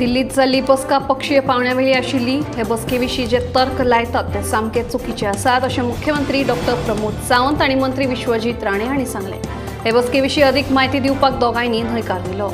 दिल्लीत जाल्ली बसका पक्षीय पावण्यावेळी आशिल्ली हे बसकेविशीं जे तर्क लायतात ते सामके चुकीचे आसात अशें मुख्यमंत्री डॉक्टर प्रमोद सावंत आनी मंत्री विश्वजीत राणे हांणी सांगलें। हे बसकेविशीं अदीक म्हायती दिवपाक दोगांयनी न्हयकार दिलो।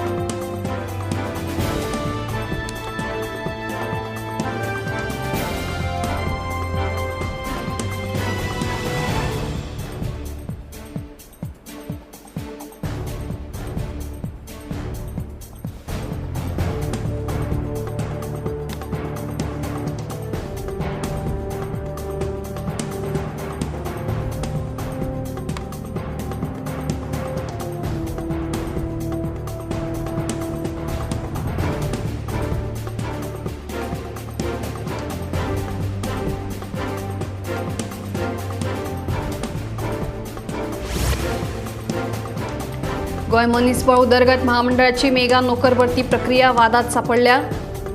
गोय मनीसबळ उदरगत महामंडळाची मेगा नोकर भरती प्रक्रिया वादात सापडल्या।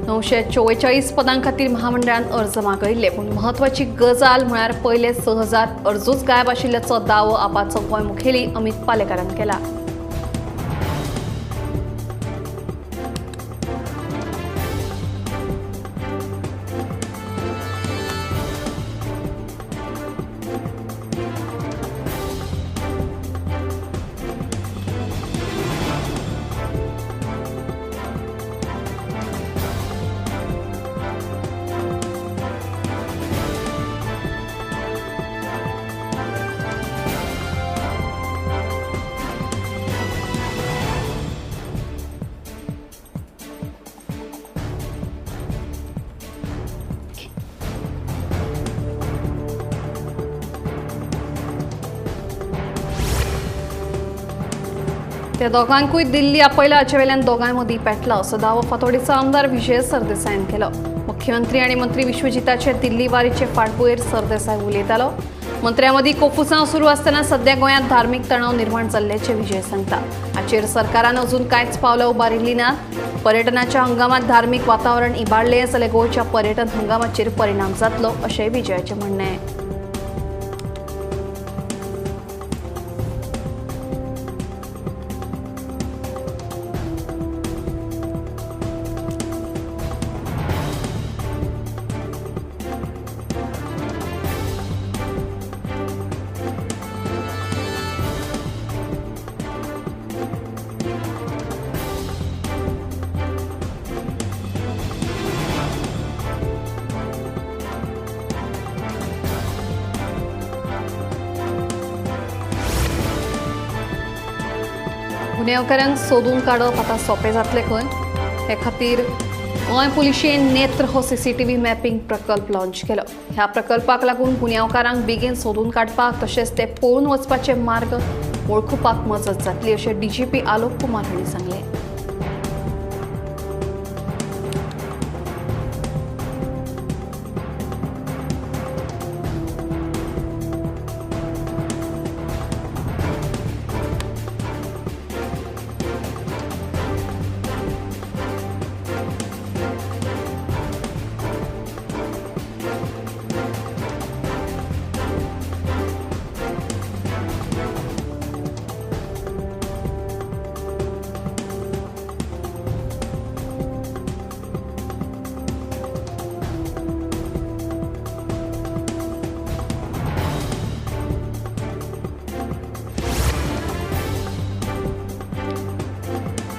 944 पदां खातीर महामंडळान अर्ज मागयल्ले, पूण म्हत्वाची गजाल म्हळ्यार पयले 6000 अर्जूच गायब आशिल्ल्याचो दावो आपाचो गोंय मुखेली अमित पालेकरान केला। त्या दोगांकूय दिल्ली आपयला हाचे वेल्यान दोगांय मदीं पेटला असो दावो फातोडेचो आमदार विजय सरदेसायान केलो। मुख्यमंत्री आनी मंत्री विश्वजिताचे दिल्ली वारीचे फाटभुंयेर सरदेसाय उलयतालो। मंत्र्यां मदीं कोफुसांव सुरू आसतना सध्या गोंयांत धार्मीक तणाव निर्माण जाल्ल्याचें विजय सांगता। हाचेर सरकारान अजून कांयच पावलां उबारिल्लीं नात। पर्यटनाच्या हंगामात धार्मीक वातावरण इबाडलें जाल्यार गोंयच्या पर्यटन हंगामाचेर परिणाम जातलो अशेंय विजयाचें म्हणणें। गुन्यांवकारांक सोदून काडप आतां सोंपें जातलें खंय? हे खातीर गोंय पुलिशेन नेत्र हो सीसीटीव्ही मॅपिंग प्रकल्प लॉन्च केलो। ह्या प्रकल्पाक लागून गुन्यांवकारांक बेगीन सोदून काडपाक तशेंच ते पळून वचपाचे मार्ग वळखुपाक मजत जातली अशें डीजीपी आलोक कुमार हांणी सांगलें।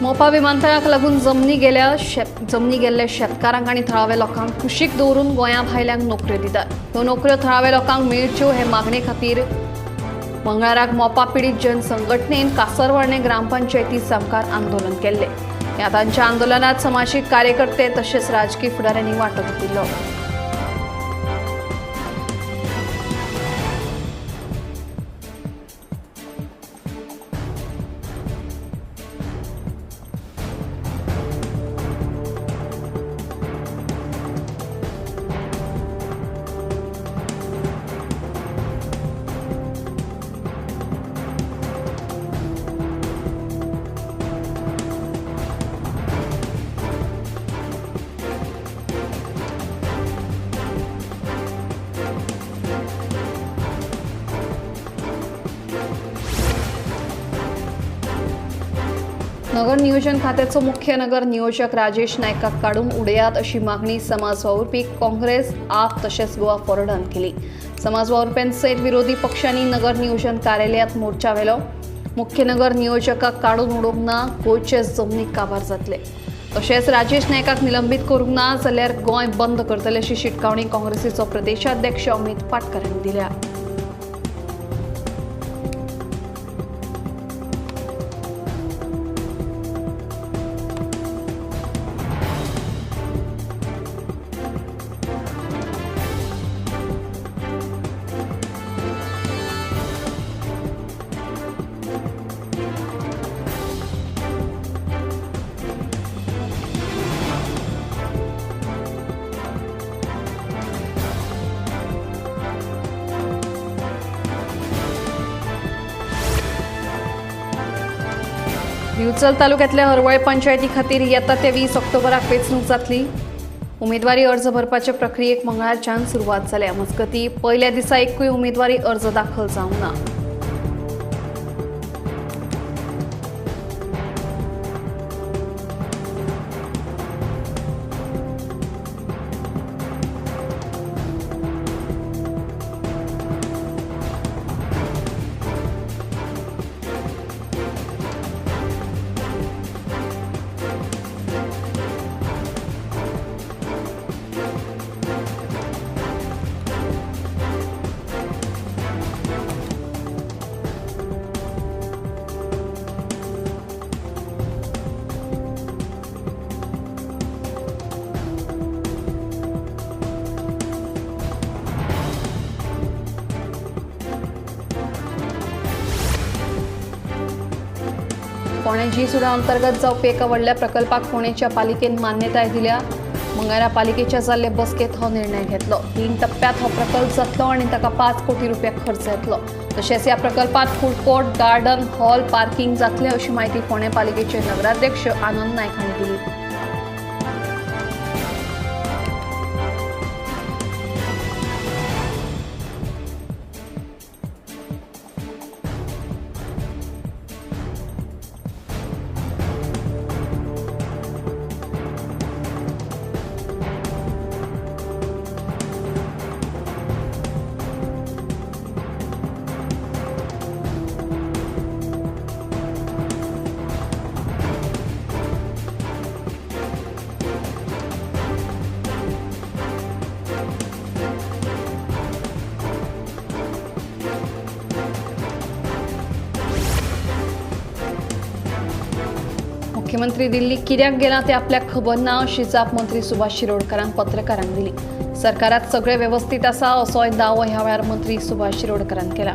मोपा विमानतळाक लागून जमनी गेल्ल्या शेतकारांक आनी थळाव्या लोकांक कुशीक दवरून गोंया भायल्यांक नोकऱ्यो दितात। ह्यो नोकऱ्यो थळाव्या लोकांक मेळच्यो हे मागणे खातीर मंगळाराक मोपा पीडित जन संघटनेन कासरवळणे ग्रामपंचायती सामकार आंदोलन केल्लें। ह्या तांच्या आंदोलनात समाजीक कार्यकर्ते तशेंच राजकीय फुडाऱ्यांनी वांटो घेतिल्लो। नगर नियोजन खात्याचो मुख्य नगर नियोजक राजेश नायकाक काढून उडयात अशी मागणी समाज वावुरपी काँग्रेस, आप तशेंच गोवा फॉरवर्डान केली. समाज वावुरप्यांसयत विरोधी पक्षांनी नगर नियोजन कार्यालयात मोर्चा व्हेलो. मुख्य नगर नियोजकाक काढून उडोवंक ना, गोंयचे जमनीक काबार जातले. तशेंच राजेश नायकाक निलंबीत करूंक ना जाल्यार गोंय बंद करतले अशी शिटकावणी काँग्रेसीचो प्रदेशाध्यक्ष अमित पाटकर यांनी दिल्या. दिवचल तालुक्यातल्या हरवळे पंचायती खातीर येता ते 20 ऑक्टोबराक वेंचणूक जातली. उमेदवारी अर्ज भरपाचे प्रक्रियेक मंगळारच्यान सुरवात जाल्या. मजगतीं पयल्या दिसा एकूय उमेदवारी अर्ज दाखल जावंक ना. फोंडें जी सुडा अंतर्गत जावपी एका व्हडल्या प्रकल्पाक फोंडेंच्या पालिकेन मान्यताय दिल्या. मंगळारा पालिकेच्या जाल्ले बसकेंत हो निर्णय घेतलो. 3 टप्प्यांत हो प्रकल्प जातलो आनी ताका 5 कोटी रुपया खर्च येतलो. तशेंच ह्या प्रकल्पात food court, garden, hall, parking जातले अशी माहिती फोंडें पालिकेचे नगराध्यक्ष आनंद नायक हांणी दिली. मुख्यमंत्री दिल्लीक कित्याक गेला ते आपल्याक खबर ना अशी जाप मंत्री सुभाष शिरोडकरान पत्रकारांक दिली. सरकारात सगळे व्यवस्थित आसा असोय दावो ह्या वेळार मंत्री सुभाष शिरोडकरान केला.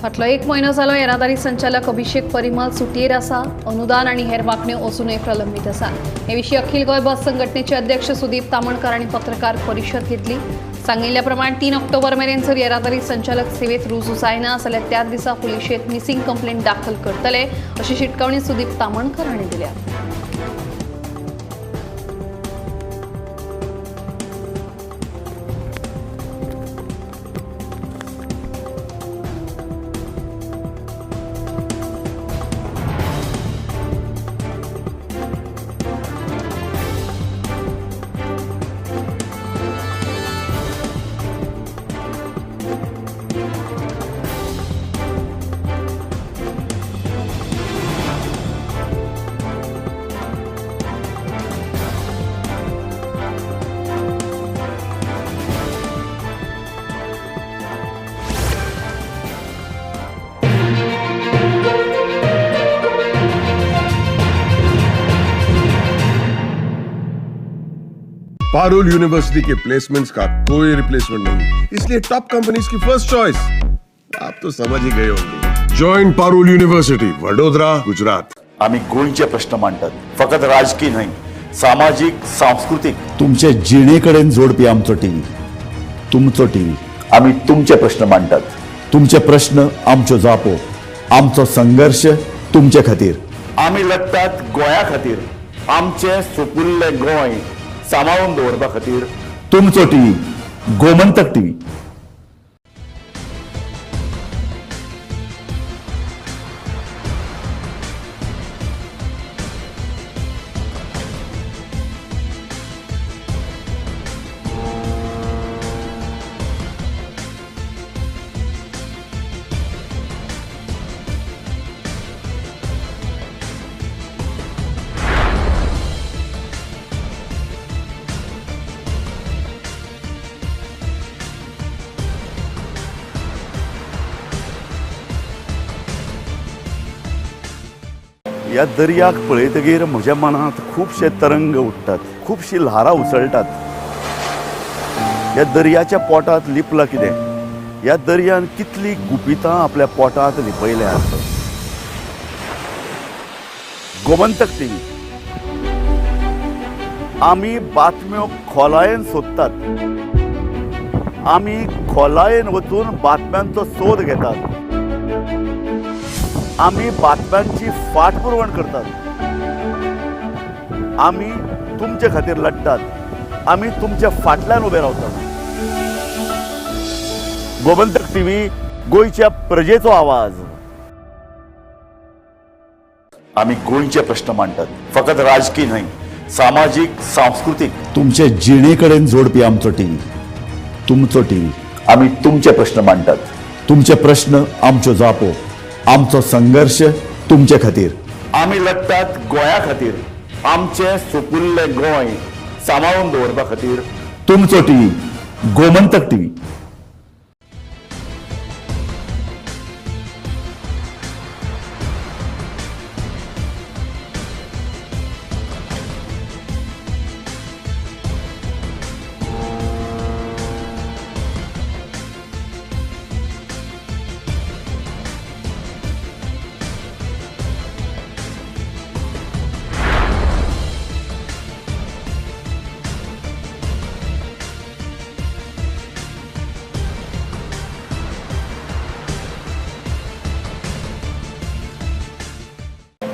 फाटलो 1 म्हयनो जालो येरादारी संचालक अभिषेक परिमल सुटयेर आसा. अनुदान आनी हेर मागण्यो अजूनय प्रलंबीत आसा. हे विशीं अखिल गोंय बस संघटनेचे अध्यक्ष सुदीप तामणकार हांणी पत्रकार परिशद घेतली. सांगिल्ल्या प्रमाण 3 ऑक्टोबर मेरेन जर येरादारी संचालक सेवेत रुजू जायना जाल्यार त्याच दिसा पुलिशेंत मिसिंग कंप्लेंट दाखल करतले अशी शिटकावणी सुदीप तामणकार हांणी दिल्या. पारुल यूनिवर्सिटी के प्लेसमेंट्स का कोई रिप्लेसमेंट नहीं, इसलिए टॉप कंपनीज की फर्स्ट चॉइस। आप तो समझ ही गए होंगे। Join Parul university, Vadodara, Gujarat. आम्ही गोंयचे प्रश्न मांडतात, फकत राजकीय न्हय, सामाजिक सांस्कृतिक। तुमचे जिणेकडेन जोडपी आमचो टीव्ही, तुमचो टीव्ही। आम्ही तुमचे प्रश्न मांडतात, तुमचे प्रश्न आमच्यो जापो, आमचो संघर्ष तुमचे खातीर। आम्ही लढतात गोंया खातीर, आमचे सोपुल्ले गोंय सांबाळून दवरपा खातीर। तुमचो टीव्ही, गोमंतक टीव्ही। ह्या दर्याक पळयतकीर म्हज्या मनांत खुबशे तरंग उठतात, खुबशी ल्हारां उसळटात। ह्या दर्याच्या पोटांत लिपलां कितें? ह्या दर्यान कितली गुपितां आपल्या पोटांत लिपयल्यात। गोमंतक टीव्ही, आमी बातम्यो खोलायेन सोदतात, आमी खोलायेन वचून बातम्यांचो सोद घेतात, आम्ही बातम्यांची फाटपुरवण करतात, आम्ही तुमचे खातीर लढतात, आम्ही तुमच्या फाटल्यान उभे रावतात। गोमंतक टीव्ही, गोंयच्या प्रजेचो आवाज। आम्ही गोंयचे प्रश्न मांडतात, फकत राजकीय न्हय, सामाजिक सांस्कृतिक। तुमचे जिणेकडेन जोडपी आमचो टीव्ही, तुमचो टीव्ही। आम्ही तुमचे प्रश्न मांडतात, तुमचे प्रश्न आमच्यो जापो, आमचो संघर्ष तुमचे खातीर। आम्ही लढतात गोंया खातीर, आमचे सोपुल्ले गोंय सांबाळून दवरपा खातीर। तुमचो टीव्ही, गोमंतक टीव्ही।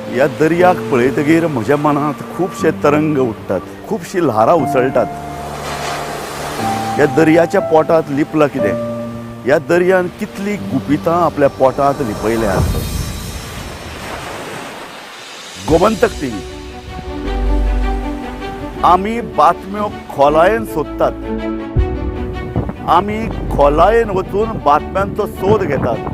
ह्या दर्याक पळयतकीर म्हज्या मनांत खुबशे तरंग उठतात, खुबशी ल्हारां उसळटात। ह्या दर्याच्या पोटांत लिपलां कितें? ह्या दर्यान कितली गुपितां आपल्या पोटांत लिपयल्यात। गोमंतक टीव्ही, आमी बातम्यो खोलायेन सोदतात, आमी खोलायेन वचून बातम्यांचो सोद घेतात,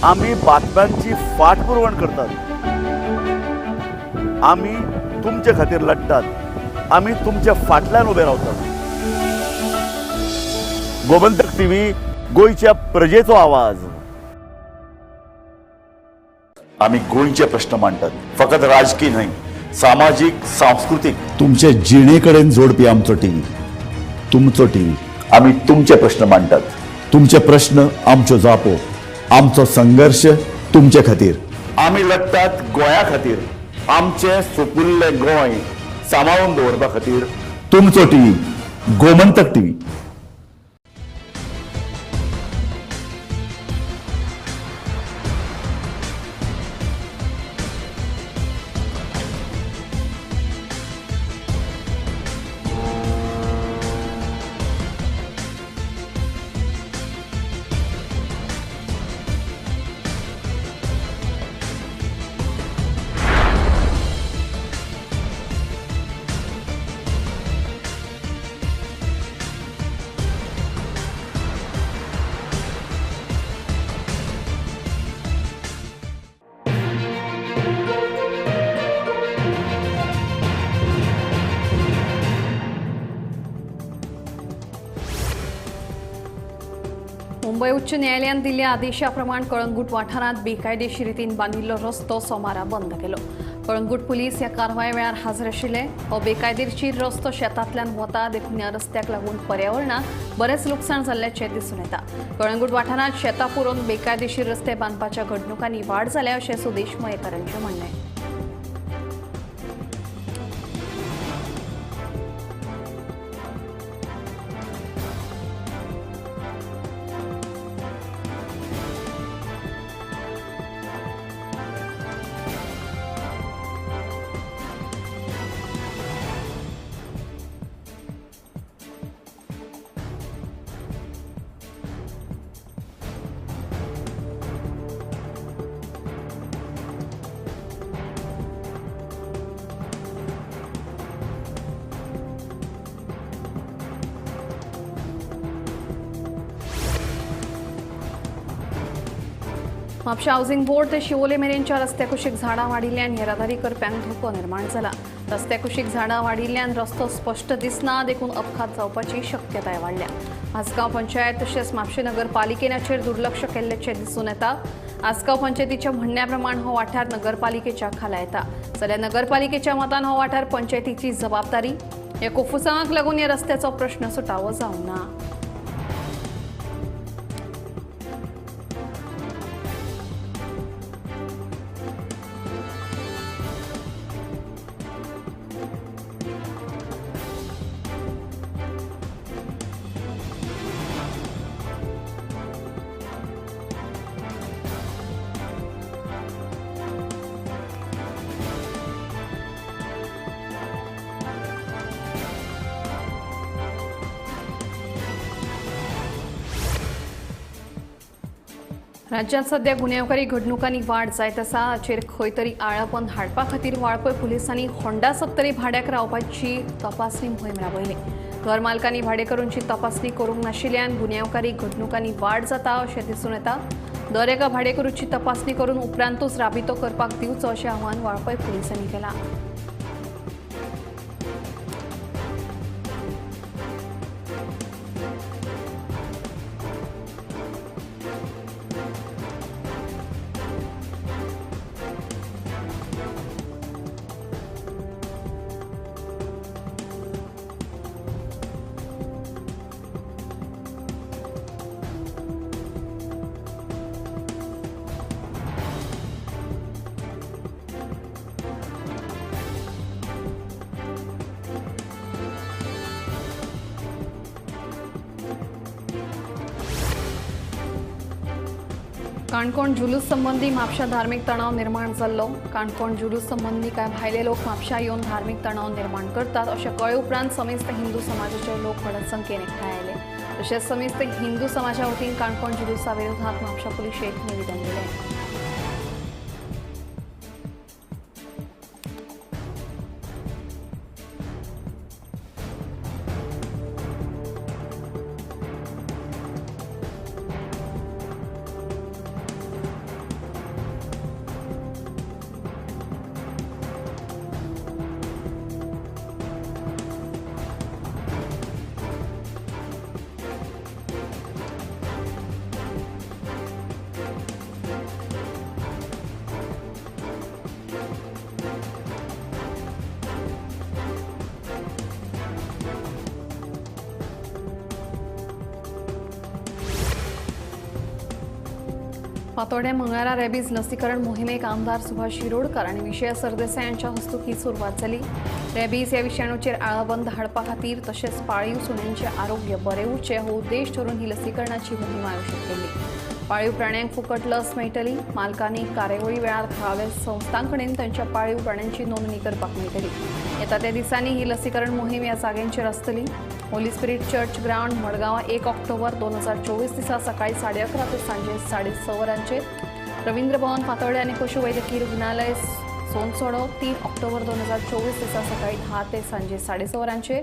आम्ही बातम्यांची फाटपुरवण करतात, आम्ही तुमचे खातीर लढतात, आम्ही तुमच्या फाटल्यान उभे रावतात। गोमंतक टीव्ही, गोंयच्या प्रजेचो आवाज। आम्ही गोंयचे प्रश्न मांडतात, फकत राजकीय न्हय, सामाजिक सांस्कृतिक। तुमचे जिणेकडेन जोडपी आमचो टीव्ही, तुमचो टीव्ही। आम्ही तुमचे प्रश्न मांडतात, तुमचे प्रश्न आमच्यो जापो, आमचो संघर्ष तुमचे खातीर। आम्ही लढतात गोंया खातीर, आमचे सोपुल्ले गोंय सांबाळून दवरपा खातीर। तुमचो टीव्ही, गोमंतक टीव्ही। मुंबई उच्च न्यायालयान दिल्ल्या आदेशाप्रमाण कळंगूट वाठारात बेकायदेशीर रितीन बांदिल्लो रस्तो सोमारा बंद केलो। कळंगूट पुलीस ह्या कारवाये वेळार हाजीर आशिल्ले. हो बेकायदेशीर रस्तो शेतांतल्यान वता देखून ह्या रस्त्याक लागून पर्यावरणाक बरेच लुकसाण जाल्ल्याचें दिसून येता. कळंगूट वाठारांत शेतां पुरोवन बेकायदेशीर रस्ते बांदपाच्या घडणुकांनी वाड जाल्या अशें सुदेश मयेकारांचें म्हणणें. म्हापशा हावसिंग बोर्ड ते शिवोले मेरेनच्या रस्त्या कुशीक झाडां वाडिल्ल्यान येरादारी करप्यांक धोको निर्माण जाला. रस्त्या कुशीक झाडां वाडिल्ल्यान रस्तो स्पश्ट दिसना देखून अपघात जावपाची शक्यताय वाडल्या. आसगांव पंचायत तशेंच म्हापशे नगरपालिकेन हाचेर दुर्लक्ष केल्ल्याचें दिसून येता. आसगांव पंचायतीच्या म्हणण्या प्रमाण हो वाठार नगरपालिकेच्या खाला येता जाल्यार नगरपालिकेच्या मतान हो वाठार पंचायतीची जबाबदारी. ह्या कुफुसांक लागून ह्या रस्त्याचो प्रश्न सुटावो जावंक ना. राज्यांत सध्या गुन्यांवकारी घडणुकांनी वाड जायत आसा. हाचेर खंय तरी आळापण हाडपा खातीर वाळपय पुलिसांनी होंडा 70 भाड्याक रावपाची तपासणी मोहीम राबयली. घर मालकांनी भाडेकरूंची तपासणी करूंक नाशिल्ल्यान गुन्यांवकारी घडणुकांनी वाड जाता अशें दिसून येता. दर एका भाडेकरूची तपासणी करून उपरांतूच राबितो करपाक दिवचो अशें आवाहन वाळपय पुलिसांनी केलां. काणकोण जुलूस संबंधी म्हापशा धार्मिक तणाव निर्माण जाल्लो. काणकोण जुलूस संबंधी कांय भायले लोक म्हापशा येवन धार्मिक तणाव निर्माण करतात अशें कळे उपरांत समेस्त हिंदू समाजाचे लोक व्हड संख्येन एकठांय आयले. तशेंच समेस्त हिंदू समाजा वतीन काणकोण जुलूसा विरोधात म्हापशा पुलिशेक निवेदन दिलें. फातोड्या मंगळारा रेबीज लसीकरण मोहिमेक आमदार सुभाष शिरोडकर आणि विजय सरदेसाय यांच्या हस्तुकी सुरवात झाली. रेबीज ह्या विषाणूचेर आळाबंद हाडपा खातीर तशेंच पाळीव सुण्यांचे आरोग्य बरें उरचें हो उद्देश धरून ही लसीकरणाची मोहीम आयोजीत केली. पाळीव प्राण्यांक फुकट लस मेळटली. मालकांनी कार्यावळी वेळार थळाव्या संस्थां कडेन तांच्या पाळीव प्राण्यांची नोंदणी करपाक मेळटली. येता त्या दिसांनी ही लसीकरण मोहीम ह्या जाग्यांचेर आसतली. Holy spirit church ground Madgaon 1 October 2024 दिसा सकाळी 11:30 ते सांजे 6:30 वरांचेर. रवींद्र भवन फातोड्या आनी पशुवैद्यकीय रुग्णालय सोनसोडो 3 ऑक्टोबर 2024 दिसा सकाळी 10 ते सांजे 6:30 वरांचेर.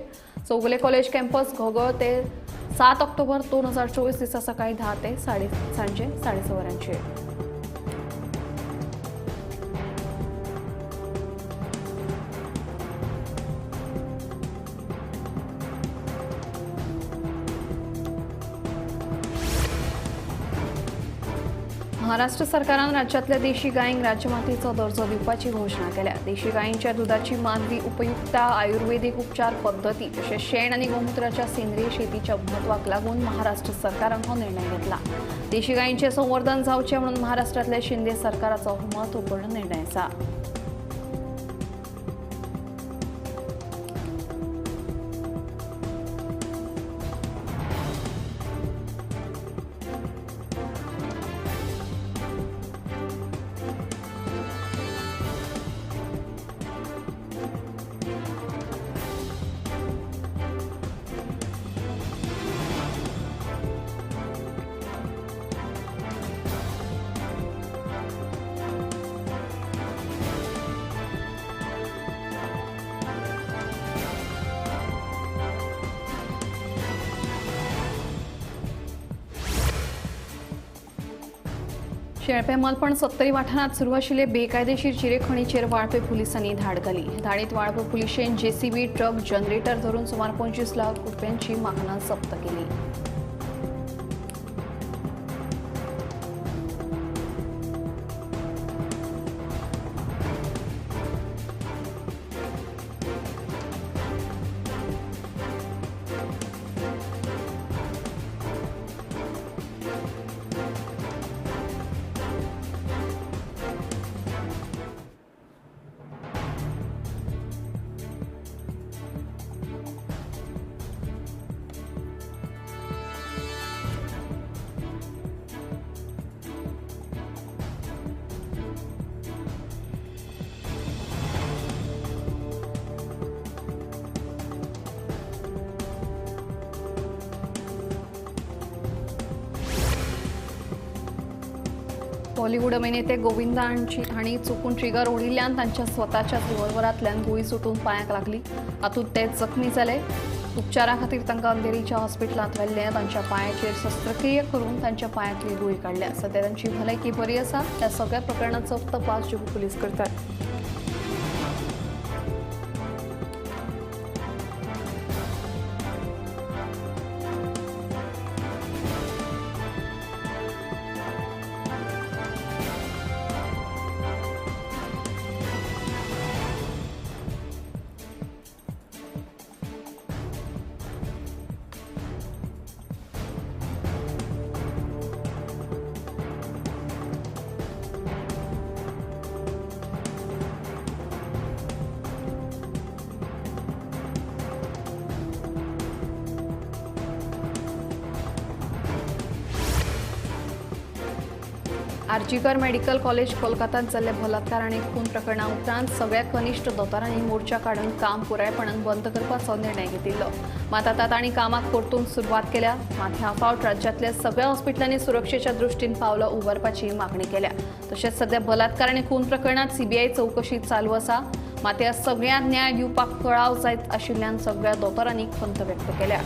चौगुले कॉलेज कॅम्पस घोगळ ते 7 ऑक्टोबर 2024 दिसा सकाळी 10 ते सांजे 6:30 वरांचेर. महाराष्ट्र सरकारान राज्यातल्या देशी गायींक राज्यमातेचो दर्जो दिवपाची घोषणा केल्या. देशी गायींच्या दुधाची मानवी उपयुक्तता, आयुर्वेदिक उपचार पद्दती तशेंच शेण आनी गोमूत्राच्या सेंद्रीय शेतीच्या म्हत्वाक लागून महाराष्ट्र सरकारान हो निर्णय घेतला. देशी गायींचे संवर्धन जावचे म्हणून महाराष्ट्रातल्या शिंदे सरकाराचो हो महत्वपूर्ण निर्णय आसा. शेळपे मलपण सत्तरी वाठारांत सुरू आशिल्ले बेकायदेशीर चिरे खणीचेर वाळपय पुलिसांनी धाड घाली. धाडीत वाळपय पुलिशेन जेसीबी, ट्रक, जनरेटर धरून सुमार 25 लाख रुपयांची मागणां जप्त केली. बॉलिवूड अभिनेते गोविंदा हांणी चुकून ट्रिगर ओडिल्ल्यान तांच्या स्वताच्याच रिव्हॉल्वरांतल्यान गुळी सुटून पांयाक लागली. हातूंत ते जखमी जाले. उपचारा खातीर तांकां अंधेरीच्या हॉस्पिटलांत व्हेल्ले. तांच्या पांयाचेर शस्त्रक्रिया करून तांच्या पांयांतली गुळी काडल्या. सध्या तांची भलायकी बरी आसा. ह्या सगळ्या प्रकरणाचो तपास जुहू पुलीस करतात. आर्जीकर मेडिकल कॉलेज कोलकातात जाल्ल्या बलात्कार आनी खून प्रकरणा उपरांत सगळ्या कनिश्ठ दोतोरांनी मोर्चा काडून काम पुरायपणान बंद करपाचो निर्णय घेतिल्लो. मात आतां तांणी कामाक परतून सुरवात केल्या. मात ह्या फावट राज्यांतल्या सगळ्या हॉस्पिटलांनी सुरक्षेच्या दृश्टीन पावलां उबारपाची मागणी केल्या. तशेंच सध्या बलात्कार आनी खून प्रकरणात सीबीआय चौकशी चालू आसा. मात ह्या सगळ्यांक न्याय दिवपाक कळाव जायत आशिल्ल्यान सगळ्या दोतोरांनी खंत व्यक्त केल्या.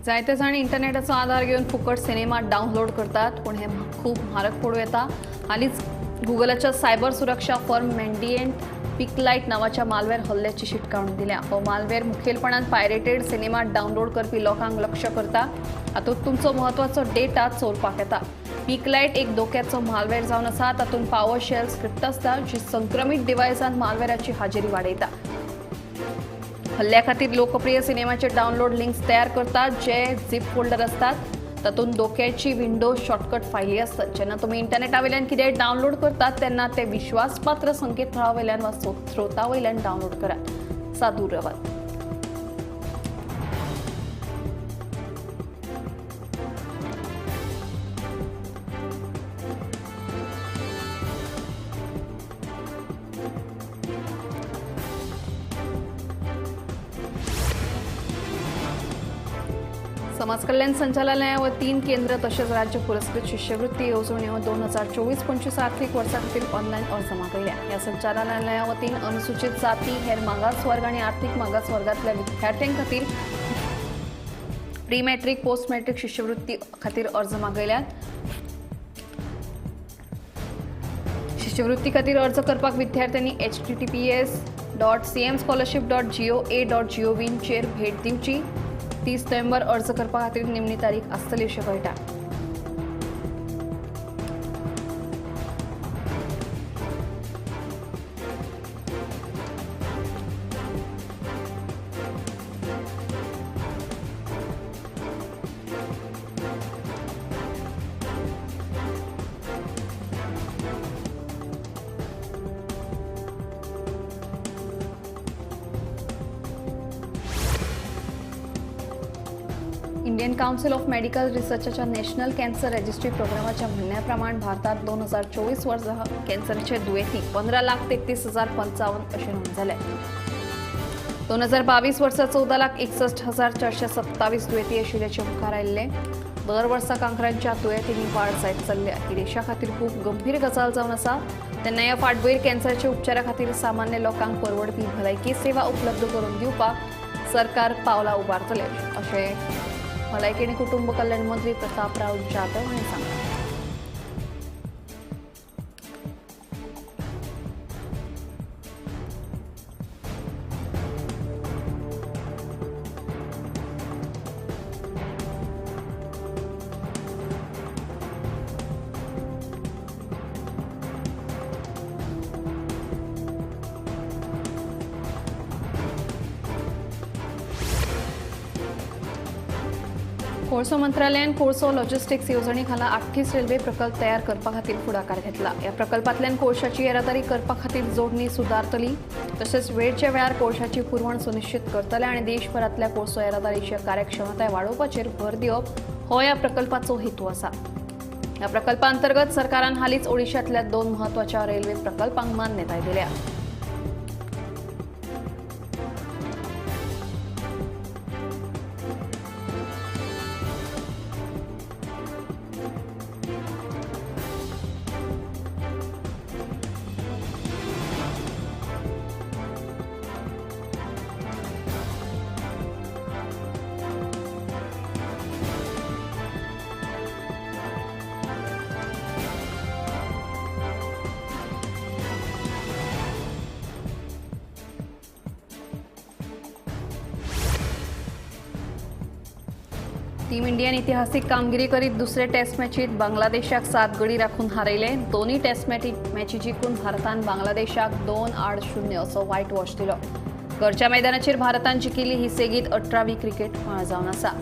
जायते जाण इंटरनेटाचो आधार घेवन फुकट सिनेमा डावनलोड करतात, पूण हे खूब म्हारग पडूं येता. हालींच गुगलाच्या सायबर सुरक्षा फर्म मेंडिएंट पिकलाइट नावाच्या मालवेअर हल्ल्याची शिटकावणी दिल्या. हो मालवेअर मुखेलपणान पायरेटेड सिनेमा डावनलोड करपी लोकांक लक्ष्य करता. हातूंत तुमचो महत्वाचो डेटा चोरपाक येता. पिकलाइट एक धोक्याचो मालवेअर जावन आसा. तातूंत पॉवर शेल स्क्रिप्ट आसता जी संक्रमित डिव्हायसांत मालवेअराची हाजेरी वाडयता. हल्ल्या खातीर लोकप्रिय सिनेमाचे डावनलोड लिंक्स तयार करतात जे झिप फोल्डर असतात. तातूंत धोक्याची विंडो शॉर्टकट फायली असतात. जेन्ना तुम्ही इंटरनेटा वयल्यान कितेंय डावनलोड करतात तेन्ना ते विश्वासपात्र संकेतथळा वयल्यान वा स्रोता वयल्यान डावनलोड करात. सादूर रावात. समाज कल्याण संचालनालय व 3 केंद्र तसेच राज्य पुरस्कृत शिष्यवृत्ती येवजण्यो 2024-25 आर्थिक वर्सा खातीर ऑनलायन अर्ज मागयल्या. ह्या संचालनालया वतीन अनुसूचित जाती, हेर मागास वर्ग आनी आर्थीक मागास वर्गातल्या विद्यार्थ्यां खातीर प्री मॅट्रिक, पोस्ट मॅट्रिक शिष्यवृत्ती खातीर अर्ज मागयल्यात. शिष्यवृत्ती खातीर अर्ज करपाक विद्यार्थ्यांनी https://cmscholarship.goa.gov चेर भेट दिवची. 30 नोव्हेंबर अर्ज करपा खातीर निमणी तारीख आसतली अशें कळटा. इंडियन काउन्सिल ऑफ मेडिकल रिसर्चच्या नॅशनल कॅन्सर रजिस्ट्री प्रोग्रामाच्या म्हणण्याप्रमाणे भारतात 2024 वर्सा कॅन्सरचे दुयेंती 15,33,055 अशी नोंद जाले. 2022 वर्सा 14,61,427 दुयेंती आशिल्ल्याचे मुखार आयिल्ले. दर वर्साक आंकड्यांच्या दुयेंतींनी वाड जायत चल्ल्या ही देशा खातीर खूब गंभीर गजाल जावन आसा. तेन्ना ह्या फाटभुंयेर कॅन्सरच्या उपचारा खातीर सामान्य लोकांक परवडपी भलायकी सेवा उपलब्ध करून दिवपाक सरकार पावलां उबारतले अशें भलायकी आणि कुटुंब कल्याण मंत्री प्रतापराव जाधव हांणी सांगलें. कोळसो मंत्रालयान कोळसो लॉजिस्टिक्स येवजणे खाला 38 रेल्वे प्रकल्प तयार करपा खातीर फुडाकार घेतला. ह्या प्रकल्पांतल्यान कोळशाची येरादारी करपा खातीर जोडणी सुदारतली तशेंच वेळच्या वेळार कोळशाची पुरवण सुनिश्चित करतले आनी देशभरांतल्या कोळसो येरादारीची कार्यक्षमताय वाडोवपाचेर भर दिवप हो ह्या प्रकल्पाचो हेतू आसा. ह्या प्रकल्पा अंतर्गत सरकारान हालींच ओडिशांतल्या 2 म्हत्वाच्या रेल्वे प्रकल्पांक मान्यताय दिल्या. टीम इंडियान इतिहासीक कामगिरी करीत दुसरे टेस्ट मॅचीत बांगलादेशाक 7 गडी राखून हारयले. दोन्ही टेस्ट मॅची जिखून भारतान बांगलादेशाक 2-0 असो वायट वॉश दिलो. घरच्या मैदानाचेर भारतान जिखिल्ली ही सेगीत 18वी क्रिकेट माळ जावन आसा.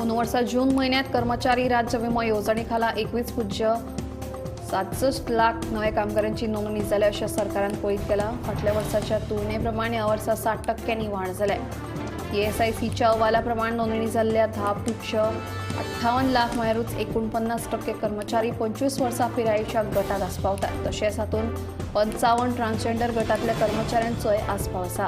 वर्सा जून महिन्यात कर्मचारी राज्य विमो येवजणे खाला 21.67 लाख नव्या कामगारांची नोंदणी जाल्या अशें सरकारान कळीत केला. फाटल्या वर्साच्या तुलने प्रमाण ह्या वर्सा 60% वाड जाल्या. ESICच्या अहवाला प्रमाण नोंदणी जाल्ल्या 10.58 लाख म्हळ्यारूच 49% कर्मचारी 25 वर्सां पिरायेच्या गटात आस्पावतात. तशेंच हातूंत 55 ट्रान्सजेंडर गटांतल्या कर्मचाऱ्यांचोय आस्पाव आसा.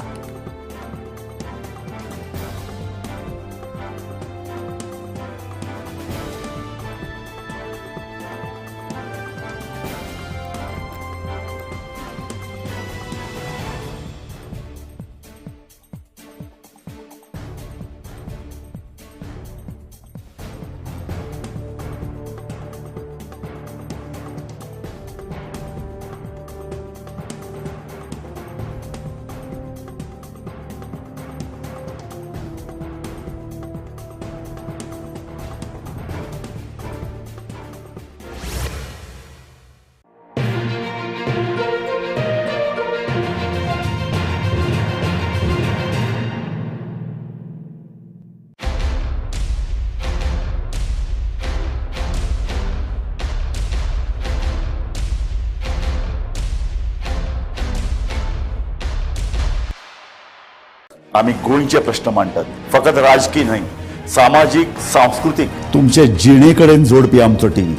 आम्ही गोंयचे प्रश्न मांडटात, फकत राजकीय न्हय, सामाजीक सांस्कृतिक. तुमचे जिणेकडेन जोडपी आमचो टीव्ही,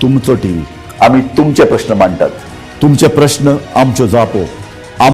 तुमचो टीव्ही. आम्ही तुमचे प्रश्न मांडटात. तुमचे प्रश्न आमच्यो जापो.